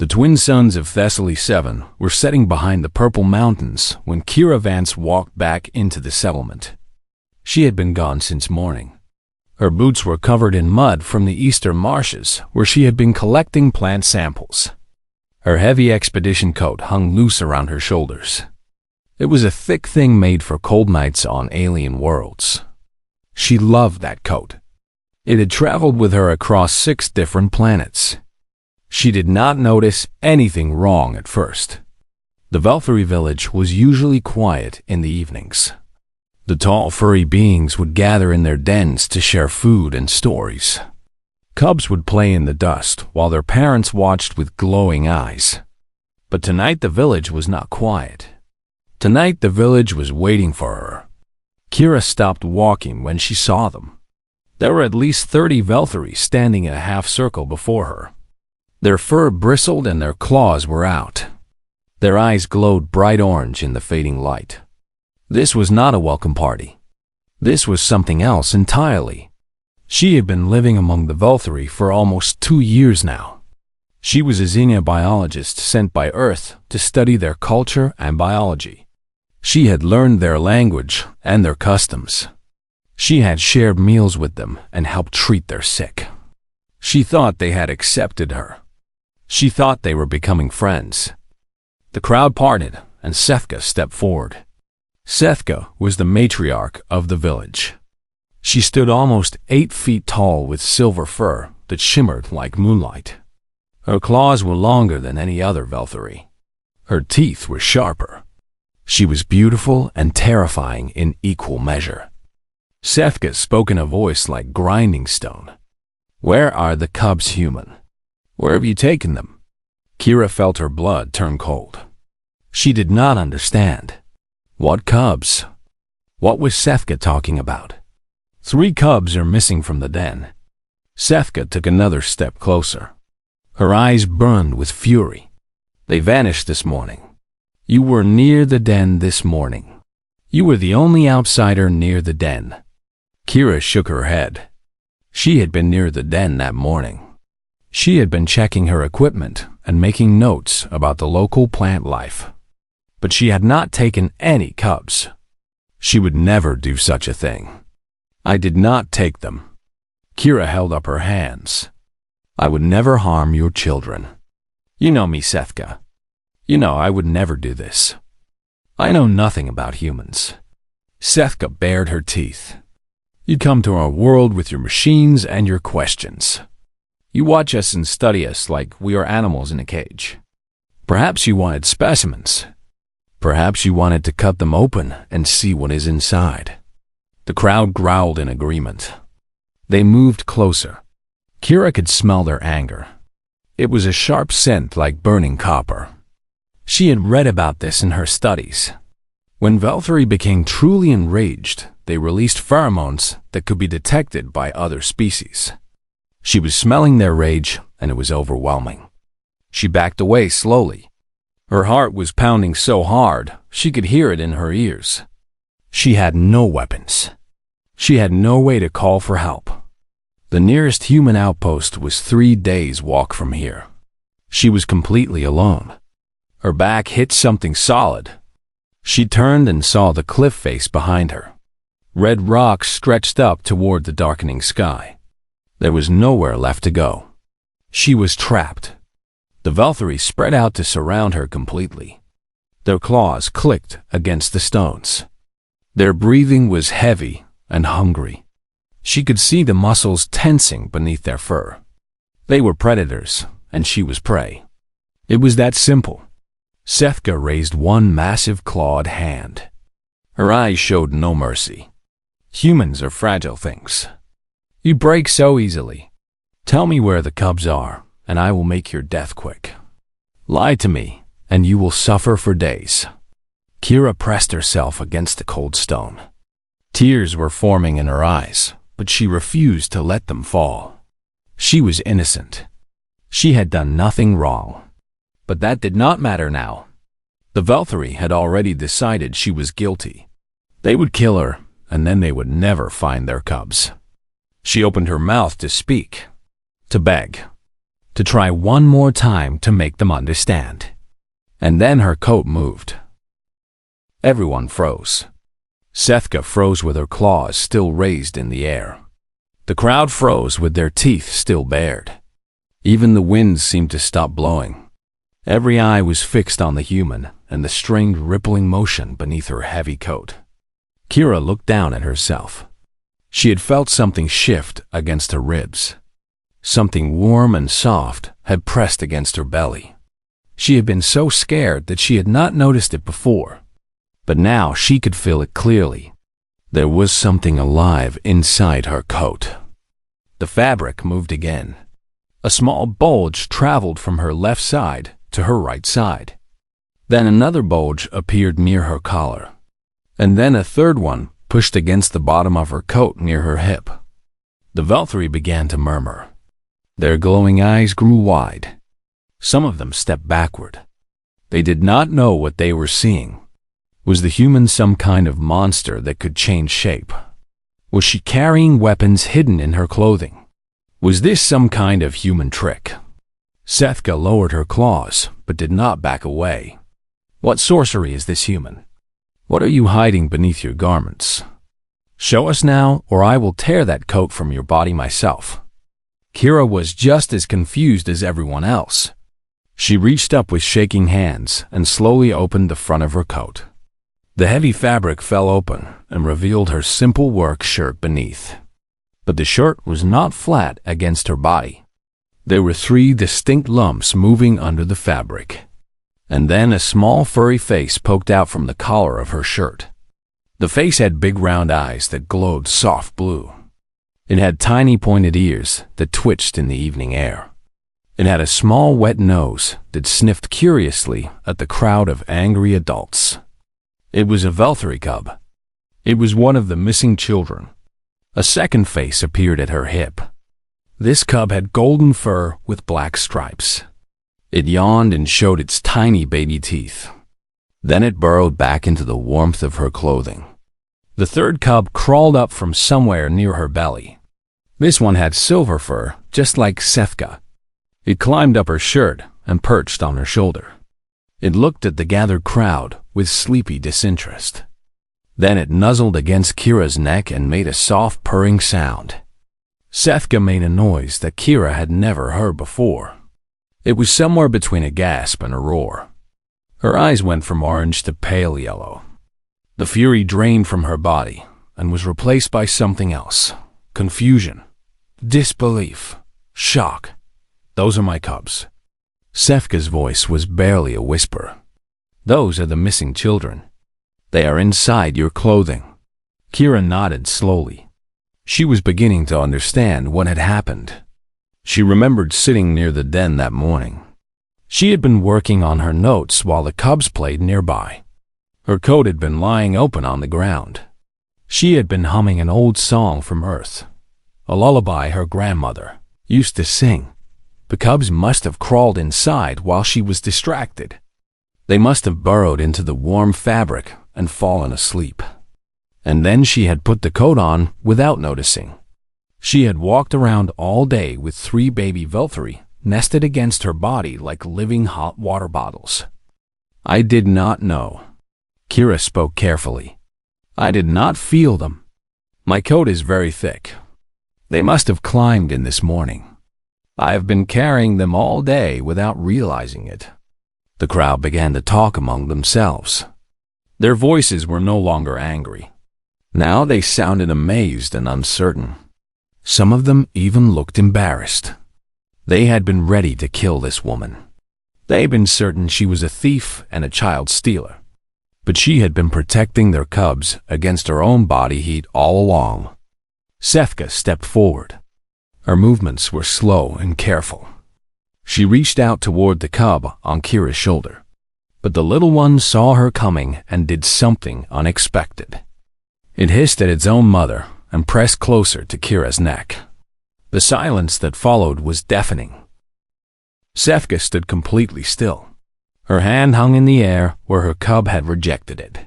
The twin sons of Thessaly 7 were sitting behind the purple mountains when Kira Vance walked back into the settlement. She had been gone since morning. Her boots were covered in mud from the eastern marshes where she had been collecting plant samples. Her heavy expedition coat hung loose around her shoulders. It was a thick thing made for cold nights on alien worlds. She loved that coat. It had traveled with her across 6 different planets. She did not notice anything wrong at first. The Velthury village was usually quiet in the evenings. The tall, furry beings would gather in their dens to share food and stories. Cubs would play in the dust while their parents watched with glowing eyes. But tonight the village was not quiet. Tonight the village was waiting for her. Kira stopped walking when she saw them. There were at least 30 Velthury standing in a half circle before her. Their fur bristled and their claws were out. Their eyes glowed bright orange in the fading light. This was not a welcome party. This was something else entirely. She had been living among the Velthury for almost 2 years now. She was a xenobiologist sent by Earth to study their culture and biology. She had learned their language and their customs. She had shared meals with them and helped treat their sick. She thought they had accepted her. She thought they were becoming friends. The crowd parted and Sethka stepped forward. Sethka was the matriarch of the village. She stood almost 8 feet tall with silver fur that shimmered like moonlight. Her claws were longer than any other Velthury. Her teeth were sharper. She was beautiful and terrifying in equal measure. Sethka spoke in a voice like grinding stone. "Where are the cubs, human? Where have you taken them?" Kira felt her blood turn cold. She did not understand. What cubs? What was Sethka talking about? 3 cubs are missing from the den. Sethka took another step closer. Her eyes burned with fury. They vanished this morning. You were near the den this morning. You were the only outsider near the den. Kira shook her head. She had been near the den that morning. She had been checking her equipment and making notes about the local plant life. But she had not taken any cubs. She would never do such a thing. I did not take them. Kira held up her hands. I would never harm your children. You know me, Sethka. You know I would never do this. I know nothing about humans. Sethka bared her teeth. You come to our world with your machines and your questions. You watch us and study us like we are animals in a cage. Perhaps you wanted specimens. Perhaps you wanted to cut them open and see what is inside. The crowd growled in agreement. They moved closer. Kira could smell their anger. It was a sharp scent like burning copper. She had read about this in her studies. When Velthury became truly enraged, they released pheromones that could be detected by other species. She was smelling their rage, and it was overwhelming. She backed away slowly. Her heart was pounding so hard, she could hear it in her ears. She had no weapons. She had no way to call for help. The nearest human outpost was 3 days' walk from here. She was completely alone. Her back hit something solid. She turned and saw the cliff face behind her. Red rocks stretched up toward the darkening sky. There was nowhere left to go. She was trapped. The Velthury spread out to surround her completely. Their claws clicked against the stones. Their breathing was heavy and hungry. She could see the muscles tensing beneath their fur. They were predators, and she was prey. It was that simple. Sethka raised one massive clawed hand. Her eyes showed no mercy. Humans are fragile things. You break so easily. Tell me where the cubs are, and I will make your death quick. Lie to me, and you will suffer for days. Kira pressed herself against the cold stone. Tears were forming in her eyes, but she refused to let them fall. She was innocent. She had done nothing wrong. But that did not matter now. The Velthury had already decided she was guilty. They would kill her, and then they would never find their cubs. She opened her mouth to speak, to beg. to try one more time to make them understand. And then her coat moved. Everyone froze. Sethka froze with her claws still raised in the air. The crowd froze with their teeth still bared. Even the wind seemed to stop blowing. Every eye was fixed on the human and the strange rippling motion beneath her heavy coat. Kira looked down at herself. She had felt something shift against her ribs. Something warm and soft had pressed against her belly. She had been so scared that she had not noticed it before. But now she could feel it clearly. There was something alive inside her coat. The fabric moved again. A small bulge traveled from her left side to her right side. Then another bulge appeared near her collar. And then a third one pushed against the bottom of her coat near her hip. The Velthri began to murmur. Their glowing eyes grew wide. Some of them stepped backward. They did not know what they were seeing. Was the human some kind of monster that could change shape? Was she carrying weapons hidden in her clothing? Was this some kind of human trick? Sethka lowered her claws, but did not back away. What sorcery is this human? What are you hiding beneath your garments? Show us now, or I will tear that coat from your body myself. Kira was just as confused as everyone else. She reached up with shaking hands and slowly opened the front of her coat. The heavy fabric fell open and revealed her simple work shirt beneath. But the shirt was not flat against her body. There were 3 distinct lumps moving under the fabric. And then a small furry face poked out from the collar of her shirt. The face had big round eyes that glowed soft blue. It had tiny pointed ears that twitched in the evening air. It had a small wet nose that sniffed curiously at the crowd of angry adults. It was a Velthri cub. It was one of the missing children. A second face appeared at her hip. This cub had golden fur with black stripes. It yawned and showed its tiny baby teeth. Then it burrowed back into the warmth of her clothing. The third cub crawled up from somewhere near her belly. This one had silver fur, just like Sethka. It climbed up her shirt and perched on her shoulder. It looked at the gathered crowd with sleepy disinterest. Then it nuzzled against Kira's neck and made a soft purring sound. Sethka made a noise that Kira had never heard before. It was somewhere between a gasp and a roar. Her eyes went from orange to pale yellow. The fury drained from her body and was replaced by something else. Confusion, disbelief, shock. Those are my cubs. Sethka's voice was barely a whisper. Those are the missing children. They are inside your clothing. Kira nodded slowly. She was beginning to understand what had happened. She remembered sitting near the den that morning. She had been working on her notes while the cubs played nearby. Her coat had been lying open on the ground. She had been humming an old song from Earth, a lullaby her grandmother used to sing. The cubs must have crawled inside while she was distracted. They must have burrowed into the warm fabric and fallen asleep. And then she had put the coat on without noticing. She had walked around all day with 3 baby Velthri nested against her body like living hot water bottles. I did not know. Kira spoke carefully. I did not feel them. My coat is very thick. They must have climbed in this morning. I have been carrying them all day without realizing it. The crowd began to talk among themselves. Their voices were no longer angry. Now they sounded amazed and uncertain. Some of them even looked embarrassed. They had been ready to kill this woman. They had been certain she was a thief and a child stealer. But she had been protecting their cubs against her own body heat all along. Sethka stepped forward. Her movements were slow and careful. She reached out toward the cub on Kira's shoulder. But the little one saw her coming and did something unexpected. It hissed at its own mother and pressed closer to Kira's neck. The silence that followed was deafening. Sethka stood completely still. Her hand hung in the air where her cub had rejected it.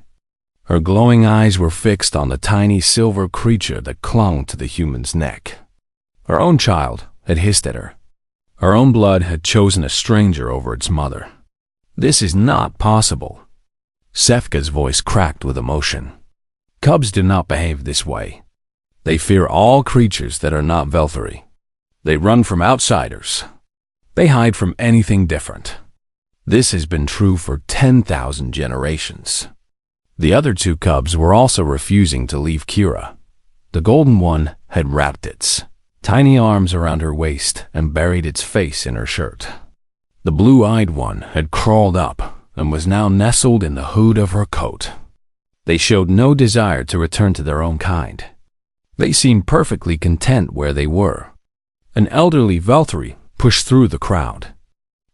Her glowing eyes were fixed on the tiny silver creature that clung to the human's neck. Her own child had hissed at her. Her own blood had chosen a stranger over its mother. This is not possible. Sefka's voice cracked with emotion. Cubs do not behave this way. They fear all creatures that are not Velthari. They run from outsiders. They hide from anything different. This has been true for 10,000 generations. The other two cubs were also refusing to leave Kira. The golden one had wrapped its tiny arms around her waist and buried its face in her shirt. The blue-eyed one had crawled up and was now nestled in the hood of her coat. They showed no desire to return to their own kind. They seemed perfectly content where they were. An elderly Velthari pushed through the crowd.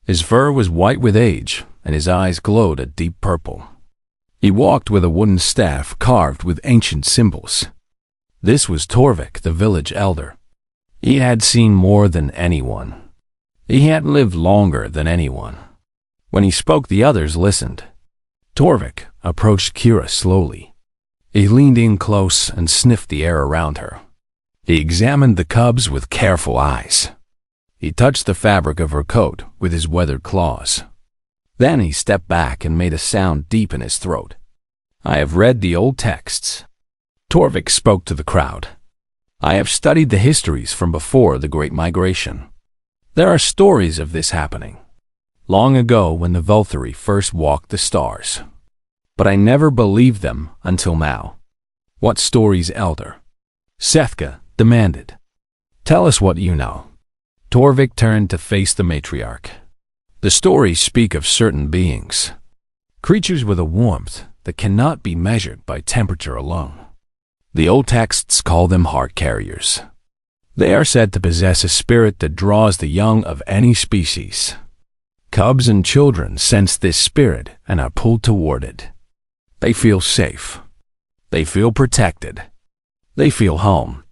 His fur was white with age, and his eyes glowed a deep purple. He walked with a wooden staff carved with ancient symbols. This was Torvik, the village elder. He had seen more than anyone. He had lived longer than anyone. When he spoke, the others listened. Torvik approached Kira slowly. He leaned in close and sniffed the air around her. He examined the cubs with careful eyes. He touched the fabric of her coat with his weathered claws. Then he stepped back and made a sound deep in his throat. "I have read the old texts." Torvik spoke to the crowd. "I have studied the histories from before the Great Migration. There are stories of this happening, long ago when the Velthari first walked the stars. But I never believed them until now." "What stories, Elder?" Sefka demanded. "Tell us what you know." Torvik turned to face the matriarch. "The stories speak of certain beings, creatures with a warmth that cannot be measured by temperature alone. The old texts call them heart carriers. They are said to possess a spirit that draws the young of any species. Cubs and children sense this spirit and are pulled toward it. They feel safe. They feel protected. They feel home."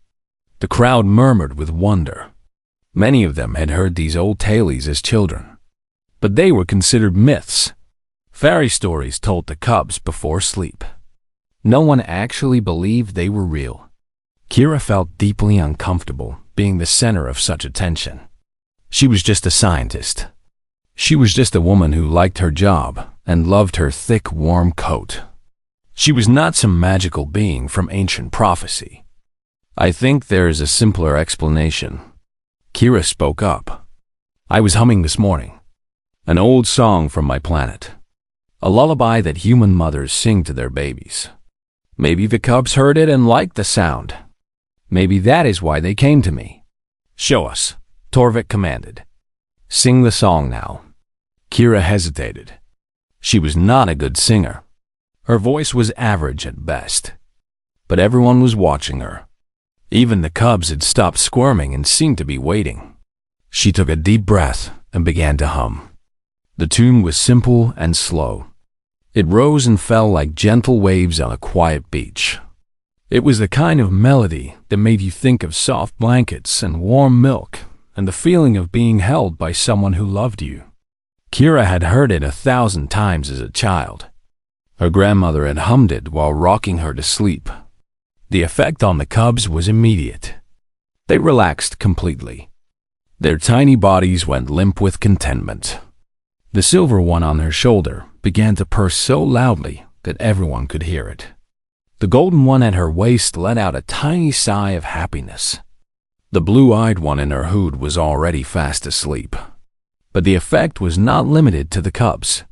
The crowd murmured with wonder. Many of them had heard these old tales as children, but they were considered myths, fairy stories told to cubs before sleep. No one actually believed they were real. Kira felt deeply uncomfortable being the center of such attention. She was just a scientist. She was just a woman who liked her job and loved her thick, warm coat. She was not some magical being from ancient prophecy. "I think there is a simpler explanation." Kira spoke up. "I was humming this morning. An old song from my planet. A lullaby that human mothers sing to their babies. Maybe the cubs heard it and liked the sound. Maybe that is why they came to me." "Show us," Torvik commanded. "Sing the song now." Kira hesitated. She was not a good singer. Her voice was average at best. But everyone was watching her. Even the cubs had stopped squirming and seemed to be waiting. She took a deep breath and began to hum. The tune was simple and slow. It rose and fell like gentle waves on a quiet beach. It was the kind of melody that made you think of soft blankets and warm milk and the feeling of being held by someone who loved you. Kira had heard it 1,000 times as a child. Her grandmother had hummed it while rocking her to sleep. The effect on the cubs was immediate. They relaxed completely. Their tiny bodies went limp with contentment. The silver one on her shoulder began to purr so loudly that everyone could hear it. The golden one at her waist let out a tiny sigh of happiness. The blue-eyed one in her hood was already fast asleep. But the effect was not limited to the cubs.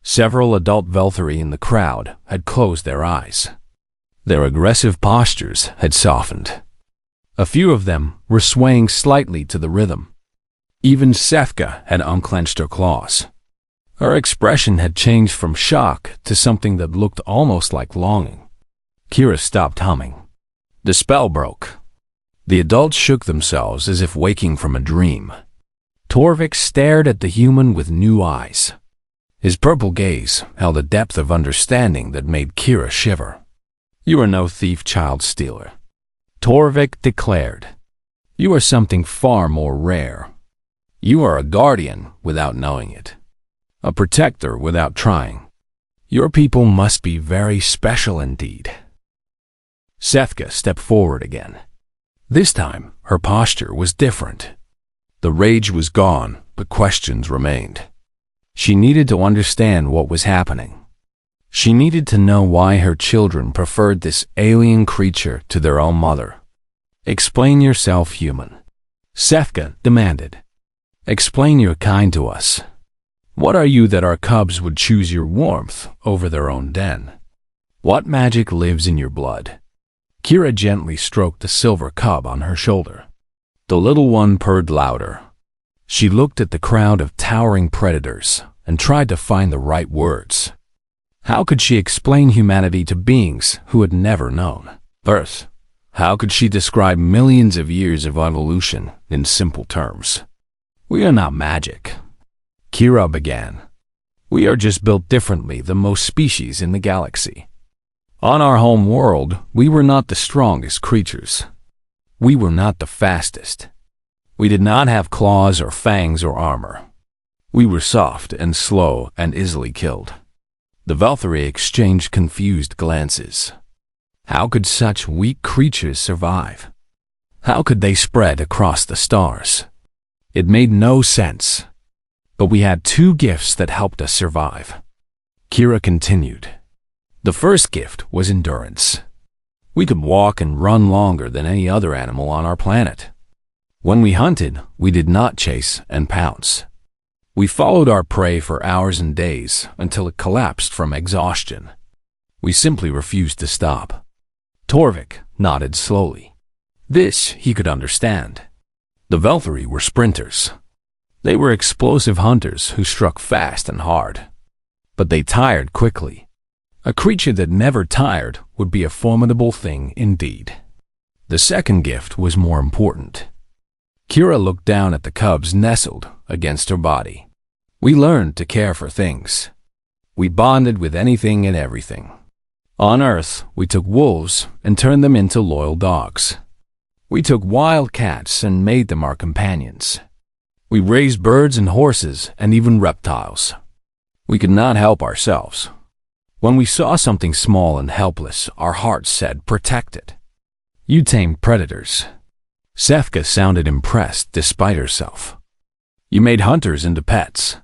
Several adult Velthari in the crowd had closed their eyes. Their aggressive postures had softened. A few of them were swaying slightly to the rhythm. Even Sefka had unclenched her claws. Her expression had changed from shock to something that looked almost like longing. Kira stopped humming. The spell broke. The adults shook themselves as if waking from a dream. Torvik stared at the human with new eyes. His purple gaze held a depth of understanding that made Kira shiver. "You are no thief, child stealer," Torvik declared. "You are something far more rare. You are a guardian without knowing it, a protector without trying. Your people must be very special indeed." Sefka stepped forward again. This time, her posture was different. The rage was gone, but questions remained. She needed to understand what was happening. She needed to know why her children preferred this alien creature to their own mother. "Explain yourself, human," Sefka demanded. "Explain your kind to us. What are you that our cubs would choose your warmth over their own den? What magic lives in your blood?" Kira gently stroked the silver cub on her shoulder. The little one purred louder. She looked at the crowd of towering predators and tried to find the right words. How could she explain humanity to beings who had never known Earth? How could she describe millions of years of evolution in simple terms? "We are not magic," Kira began. "We are just built differently than most species in the galaxy. On our home world, we were not the strongest creatures. We were not the fastest. We did not have claws or fangs or armor. We were soft and slow and easily killed." The Valkyrie exchanged confused glances. How could such weak creatures survive? How could they spread across the stars? It made no sense. But we had two gifts that helped us survive. Kira continued. The first gift was endurance. We could walk and run longer than any other animal on our planet. When we hunted, we did not chase and pounce. We followed our prey for hours and days until it collapsed from exhaustion. We simply refused to stop. Torvik nodded slowly. This he could understand. The Valkyrie were sprinters. They were explosive hunters who struck fast and hard. But they tired quickly. A creature that never tired would be a formidable thing indeed. The second gift was more important. Kira looked down at the cubs nestled against her body. We learned to care for things. We bonded with anything and everything. On Earth, we took wolves and turned them into loyal dogs. We took wild cats and made them our companions. We raised birds and horses and even reptiles. We could not help ourselves. When we saw something small and helpless, our hearts said, "Protect it." You tamed predators. Sefka sounded impressed despite herself. You made hunters into pets.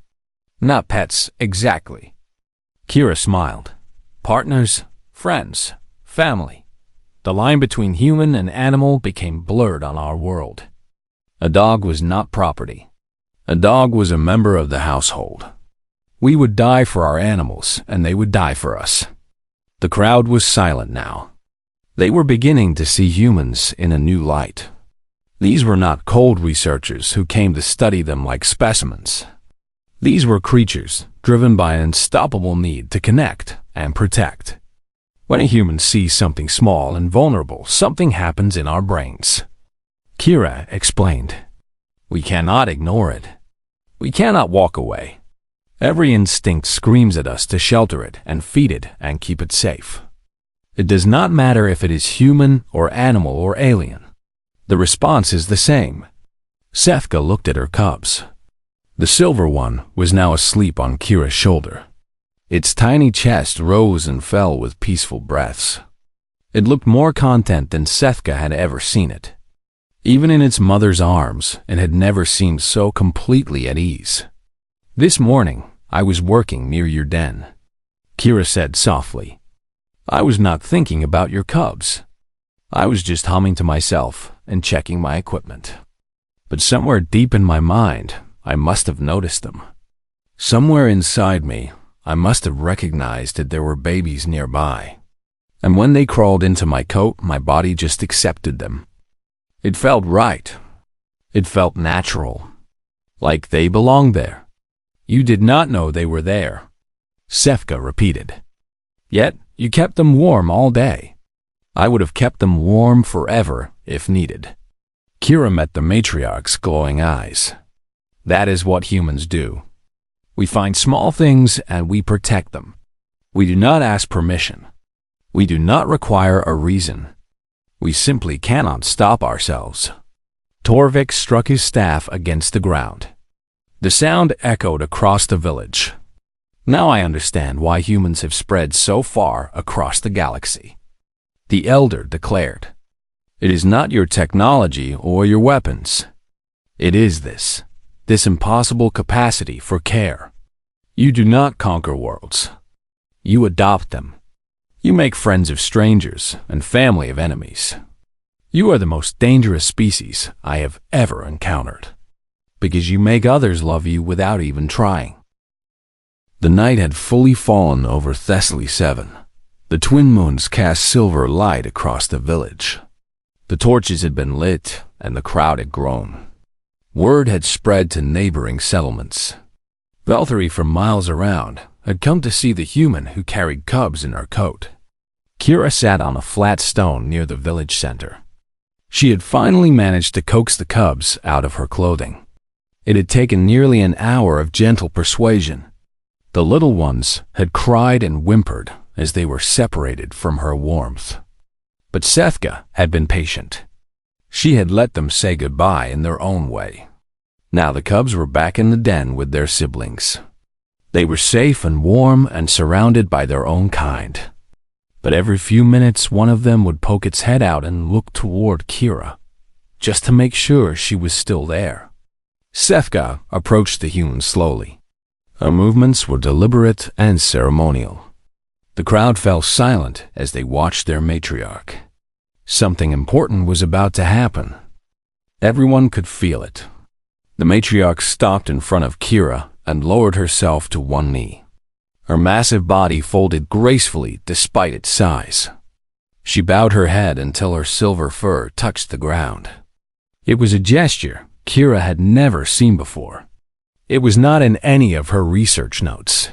Not pets, exactly. Kira smiled. Partners, friends, family. The line between human and animal became blurred on our world. A dog was not property. A dog was a member of the household. We would die for our animals, and they would die for us. The crowd was silent now. They were beginning to see humans in a new light. These were not cold researchers who came to study them like specimens. These were creatures driven by an unstoppable need to connect and protect. When a human sees something small and vulnerable, something happens in our brains. Kira explained. We cannot ignore it. We cannot walk away. Every instinct screams at us to shelter it and feed it and keep it safe. It does not matter if it is human or animal or alien. The response is the same. Sefka looked at her cubs. The silver one was now asleep on Kira's shoulder. Its tiny chest rose and fell with peaceful breaths. It looked more content than Sefka had ever seen it. Even in its mother's arms, it had never seemed so completely at ease. This morning, I was working near your den, Kira said softly. I was not thinking about your cubs. I was just humming to myself and checking my equipment. But somewhere deep in my mind, I must have noticed them. Somewhere inside me, I must have recognized that there were babies nearby. And when they crawled into my coat, my body just accepted them. It felt right. It felt natural. Like they belonged there. You did not know they were there, Sefka repeated. Yet, you kept them warm all day. I would have kept them warm forever if needed. Kira met the matriarch's glowing eyes. That is what humans do. We find small things and we protect them. We do not ask permission. We do not require a reason. We simply cannot stop ourselves. Torvik struck his staff against the ground. The sound echoed across the village. Now I understand why humans have spread so far across the galaxy. The elder declared. It is not your technology or your weapons. It is this impossible capacity for care. You do not conquer worlds. You adopt them. You make friends of strangers and family of enemies. You are the most dangerous species I have ever encountered, because you make others love you without even trying. The night had fully fallen over Thessaly 7. The twin moons cast silver light across the village. The torches had been lit, and the crowd had grown. Word had spread to neighboring settlements. Valkyrie from miles around had come to see the human who carried cubs in her coat. Kira sat on a flat stone near the village center. She had finally managed to coax the cubs out of her clothing. It had taken nearly an hour of gentle persuasion. The little ones had cried and whimpered as they were separated from her warmth. But Sethka had been patient. She had let them say goodbye in their own way. Now the cubs were back in the den with their siblings. They were safe and warm and surrounded by their own kind. But every few minutes one of them would poke its head out and look toward Kira, just to make sure she was still there. Sethka approached the human slowly. Her movements were deliberate and ceremonial. The crowd fell silent as they watched their matriarch. Something important was about to happen. Everyone could feel it. The matriarch stopped in front of Kira and lowered herself to one knee. Her massive body folded gracefully despite its size. She bowed her head until her silver fur touched the ground. It was a gesture Kira had never seen before. It was not in any of her research notes.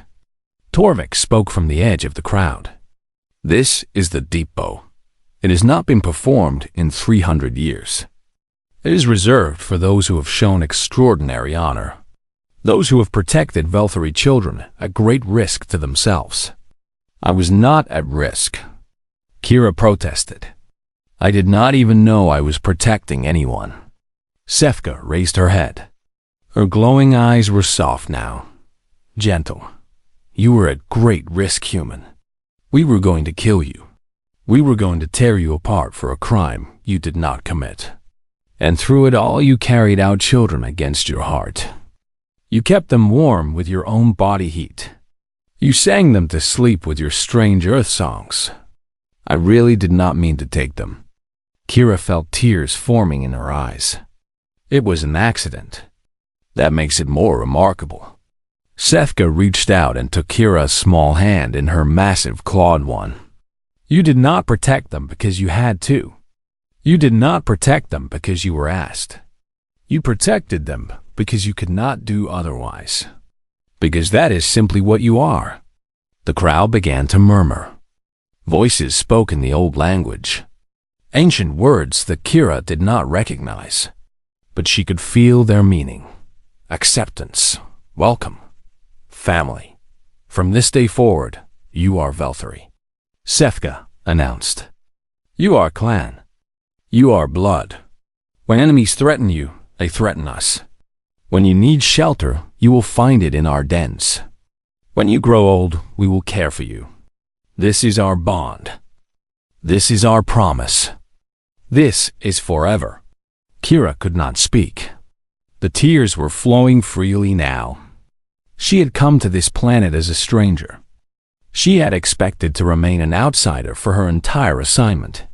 Torvik spoke from the edge of the crowd. This is the deep bow. It has not been performed in 300 years. It is reserved for those who have shown extraordinary honor, those who have protected Valkyrie children at great risk to themselves. I was not at risk. Kira protested. I did not even know I was protecting anyone. Sethka raised her head. Her glowing eyes were soft now, gentle. You were at great risk, human. We were going to kill you. We were going to tear you apart for a crime you did not commit. And through it all you carried out children against your heart. You kept them warm with your own body heat. You sang them to sleep with your strange earth songs. I really did not mean to take them. Kira felt tears forming in her eyes. It was an accident. That makes it more remarkable. Sethka reached out and took Kira's small hand in her massive clawed one. You did not protect them because you had to. You did not protect them because you were asked. You protected them because you could not do otherwise. Because that is simply what you are. The crowd began to murmur. Voices spoke in the old language. Ancient words that Kira did not recognize. But she could feel their meaning. Acceptance, welcome, family. From this day forward, you are Valkyrie. Sethka announced. You are clan. You are blood. When enemies threaten you, they threaten us. When you need shelter, you will find it in our dens. When you grow old, we will care for you. This is our bond. This is our promise. This is forever. Kira could not speak. The tears were flowing freely now. She had come to this planet as a stranger. She had expected to remain an outsider for her entire assignment.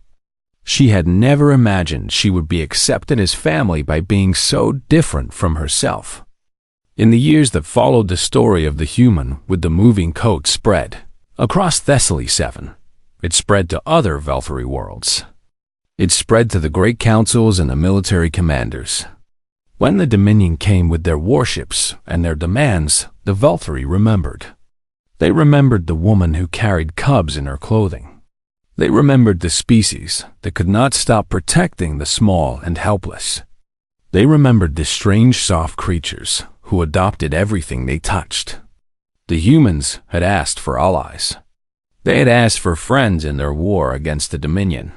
She had never imagined she would be accepted as family by being so different from herself. In the years that followed, the story of the human with the moving coat spread across Thessaly 7. It spread to other Valkyrie worlds. It spread to the great councils and the military commanders. When the Dominion came with their warships and their demands, the Valkyrie remembered. They remembered the woman who carried cubs in her clothing. They remembered the species that could not stop protecting the small and helpless. They remembered the strange soft creatures who adopted everything they touched. The humans had asked for allies. They had asked for friends in their war against the Dominion.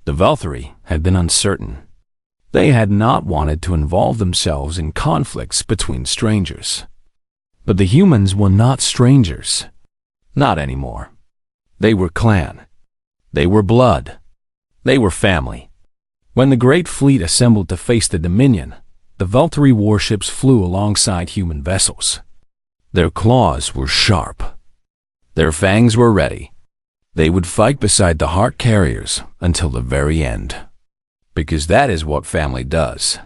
The Valkyrie had been uncertain. They had not wanted to involve themselves in conflicts between strangers. But the humans were not strangers. Not anymore. They were clan. They were blood. They were family. When the great fleet assembled to face the Dominion, the Valkyrie warships flew alongside human vessels. Their claws were sharp. Their fangs were ready. They would fight beside the heart carriers until the very end. Because that is what family does.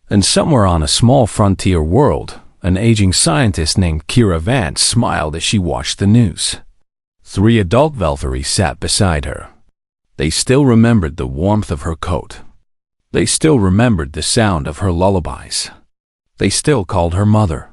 And somewhere on a small frontier world, an aging scientist named Kira Vance smiled as she watched the news. 3 adult Valkyries sat beside her. They still remembered the warmth of her coat. They still remembered the sound of her lullabies. They still called her mother.